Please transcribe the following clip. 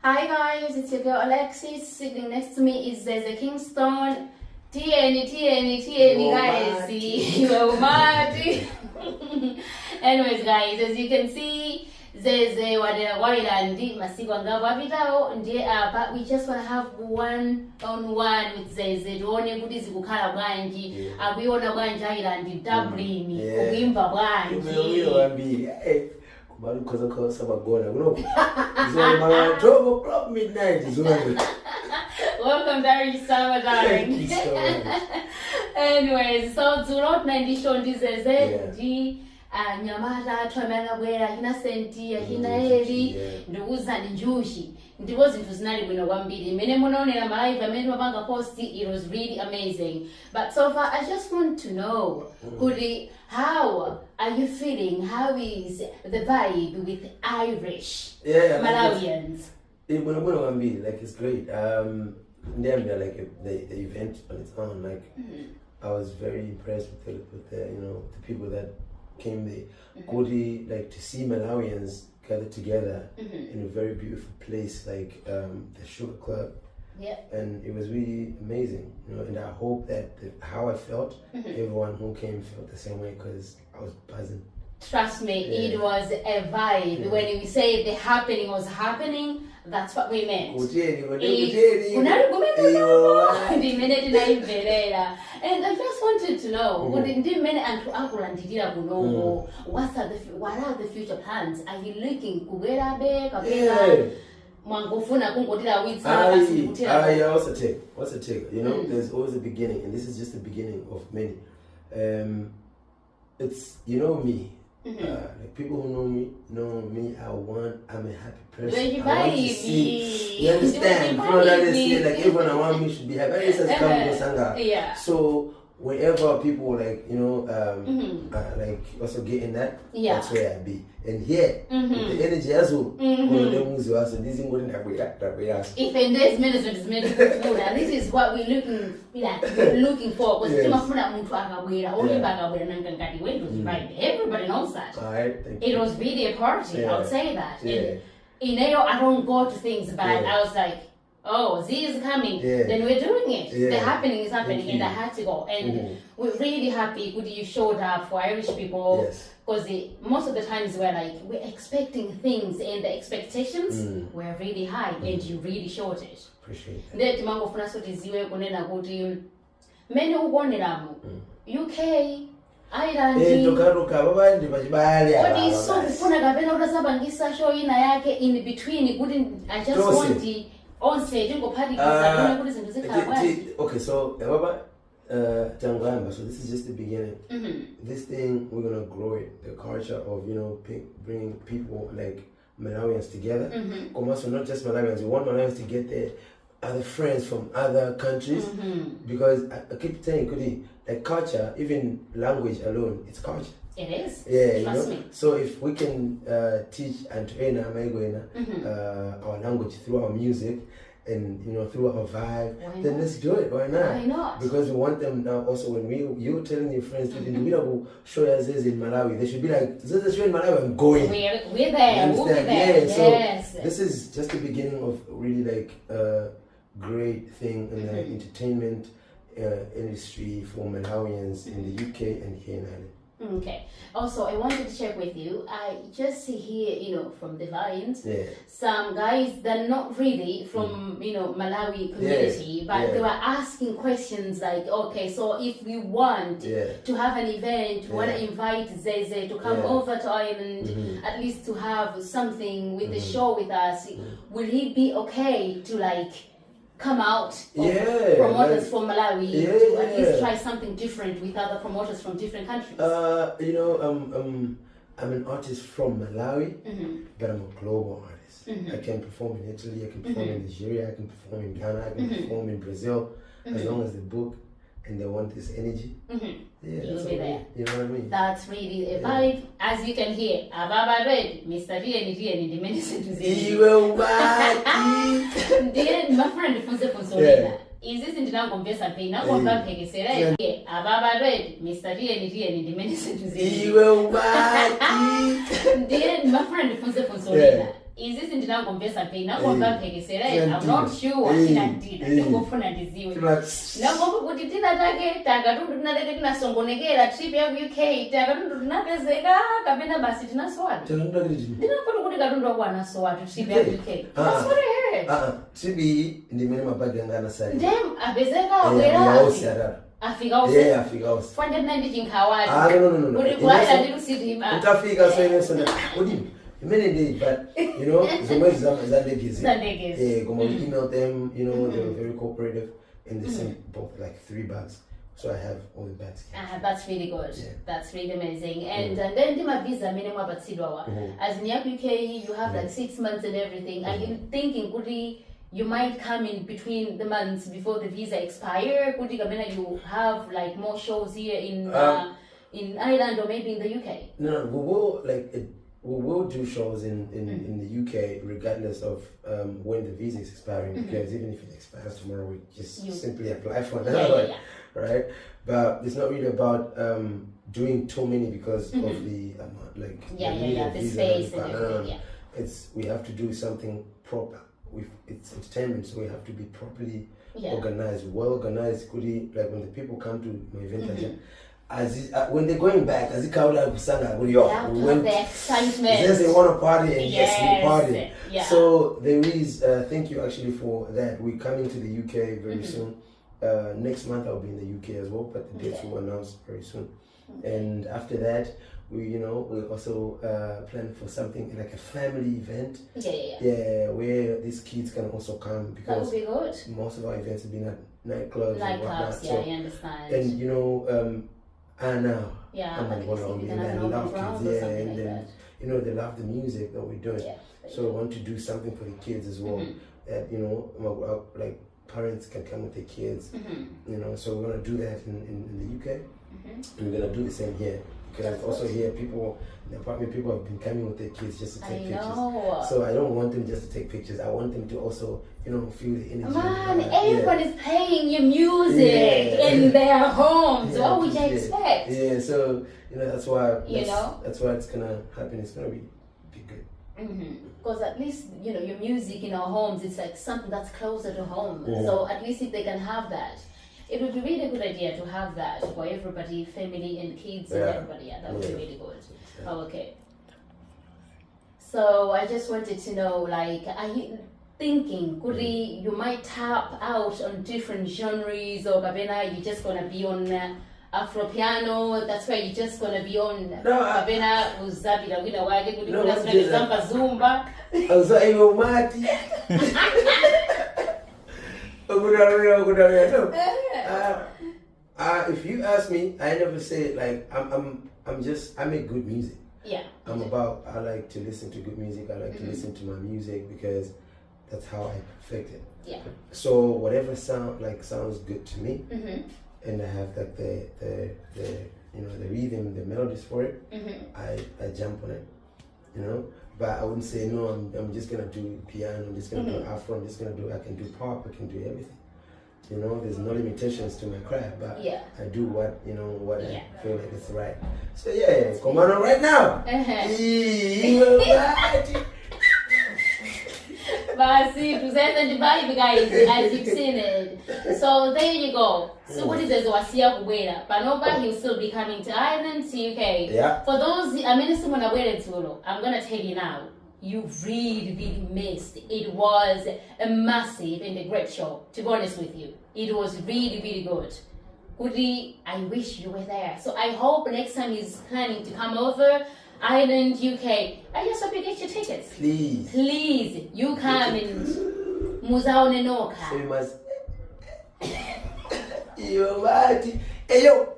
Hi guys, it's your girl Alexis. Sitting next to me is Zeze Kingston. TNT guys. You're mad. Anyways guys, as you can see, Zeze wadewailand masiku angapo apitawo ndiye apa. We just want to have one-on-one with Zeze. Tuone kuti zikukhala bwanji. Akuiona bwanji island Dublin. Kuimba bwanji. Because of course I'm going to go. 12 o'clock midnight is over. Welcome during summer, darling. Thank you so much. Anyways, so throughout 90 show this is it. Nyamata twamela bwera hina senti hina heri nduguza njushi ndipo zinthu zinali bwino kwambiri mene munaonera malive amene mapanga post. It was really amazing, but so far I just want to know Kudi, how are you feeling? How is the vibe with Irish Malawians? Like it's great. Like the event on its own, like I was very impressed with the the people that came there. Kudi, like to see Malawians gathered together in a very beautiful place like the Sugar Club. Yeah. And it was really amazing, and I hope that how I felt, everyone who came felt the same way, because I was buzzing. Trust me, it was a vibe. When we say the happening was happening, that's what we meant. And I just wanted to know, what are the future plans? Are you looking I also take, there's always a beginning, and this is just the beginning of many. It's me. Like people who know me, I'm a happy person. I want to see. You understand? Like everyone around me should be happy. Yeah. So wherever people like like also getting that, that's where I be. And here, with the energy as well, if in this minute is made food, and this is what we're looking for. Everybody knows that. It was really a party, I would say that. And I don't go to things bad. I was like, oh, Z is coming, then we're doing it. The happening is happening, and I had to go. And we're really happy that you showed up for Irish people. Because most of the times we're expecting things, and the expectations were really high, and you really showed it. Appreciate it. That UK, Ireland. In between, I just want the on stage. Okay, so so this is just the beginning. This thing, we're gonna grow it. The culture of bringing people like Malawians together. So not just Malawians. We want Malawians to get their other friends from other countries, because I keep saying, Kudi, like culture, even language alone, it's culture. It is. Yeah, Trust me. So if we can teach and train our language through our music, and through our vibe, then let's do it. Why not? Why not? Because we want them now. Also, when you're telling your friends to do show Zeze in Malawi, they should be like, Zeze show in Malawi, I'm going. We're there. We'll be there. Yeah. So this is just the beginning of really like a great thing in the entertainment industry for Malawians in the UK and here in Ireland. Okay. Also, I wanted to check with you. I just see here, from the Lions, some guys that are not really from, Malawi community, but they were asking questions like, okay, so if we want to have an event, we want to invite Zeze to come over to Ireland, at least to have something with the show with us, will he be okay to come out of promoters from Malawi to at least try something different with other promoters from different countries? I'm an artist from Malawi, but I'm a global artist. I can perform in Italy, I can perform in Nigeria, I can perform in Ghana, I can perform in Brazil, as long as they book and they want this energy. You'll be there. You know what I mean? That's really a vibe. As you can hear, Ababa Red, Mr. TNT, the minister to say, my friend Fonse is this in the conversa pay? Now, one bank is a Ababa Red, Mr. TNT, the minister to say, my friend Fonse Is this in the conversa pay? Now I'm not I'm not sure what I did. I don't go for a disease. Now go put it in a target, Tagadu Nagana Songonegera, trip UK, Tagadu Nagazega, Cabina Bassitina Swat. Didn't put a Garuda one swat to trip UK. That's what I heard. To be in the minimum bagana side. Damn, a Bezega, where I figure funded managing Hawaii. No. Why I didn't see him? I figure so many days, but you know, so much Sunday come on, email them, you know, they were very cooperative and they sent both like 3 bags. So I have all the bags. That's really good. Yeah. That's really amazing. And then my visa minimum but as in UK you have like 6 months and everything. Are you thinking could you might come in between the months before the visa expire? Could you have like more shows here in Ireland or maybe in the UK? No, we will we will do shows in the UK regardless of when the visa is expiring, because even if it expires tomorrow, we just simply apply for another one, right? But it's not really about doing too many because of the the space and everything. It's we have to do something proper. It's entertainment, so we have to be properly organized, well organized. Like when the people come to my event, when they're going back, as it comes like Sanga, we went the excitement. Yes, they want to party, and yes, we party. Yeah. So there is. Thank you actually for that. We're coming to the UK very soon. Next month I'll be in the UK as well, but the dates will announce very soon. And after that, we also plan for something like a family event. Yeah, where these kids can also come, because that would be good. Most of our events have been at nightclubs and whatnot. Yeah, I understand. And Anna. Yeah, and I love kids. And then they love the music that we're doing. Yeah, so I want to do something for the kids as well. That like parents can come with their kids. So we're gonna do that in the UK, and we're gonna do the same here. Because also here, people in the apartment, people have been coming with their kids just to take pictures. So I don't want them just to take pictures. I want them to also, feel the energy. Man, everyone is playing your music in their homes. What would you expect? Yeah, so that's why that's why it's gonna happen. It's gonna be good. Because at least your music in our homes, it's like something that's closer to home. So at least if they can have that. It would be really a good idea to have that for everybody, family and kids and everybody. Yeah, that would be really good. Yeah. Okay. So I just wanted to know, like, are you thinking, you might tap out on different genres, or Babena, you're just gonna be on Afro piano? That's why you're just gonna be on Babena Uzabila Wina Wage, Zumba. If you ask me, I never say I make good music. Yeah. I like to listen to good music. I like to listen to my music because that's how I perfect it. Yeah. So whatever sounds good to me, and I have like the rhythm, the melodies for it, I jump on it, But I wouldn't say no. I'm just gonna do piano. I'm just gonna do Afro. I can do pop. I can do everything. There's no limitations to my craft, but I do what I feel like is right. So come on right now. But see, present the vibe, guys, as you've seen it. So there you go. So what is this? But nobody will still be coming to Ireland, to UK. Yeah. For those, I'm gonna tell you now. You really, really missed. It was a massive and a great show. To be honest with you, it was really, really good. Goody, I wish you were there. So I hope next time he's planning to come over, Ireland, UK. I just hope you get your tickets. Please, you come in Muzao Nenoka. So you must. You're right. Hey yo,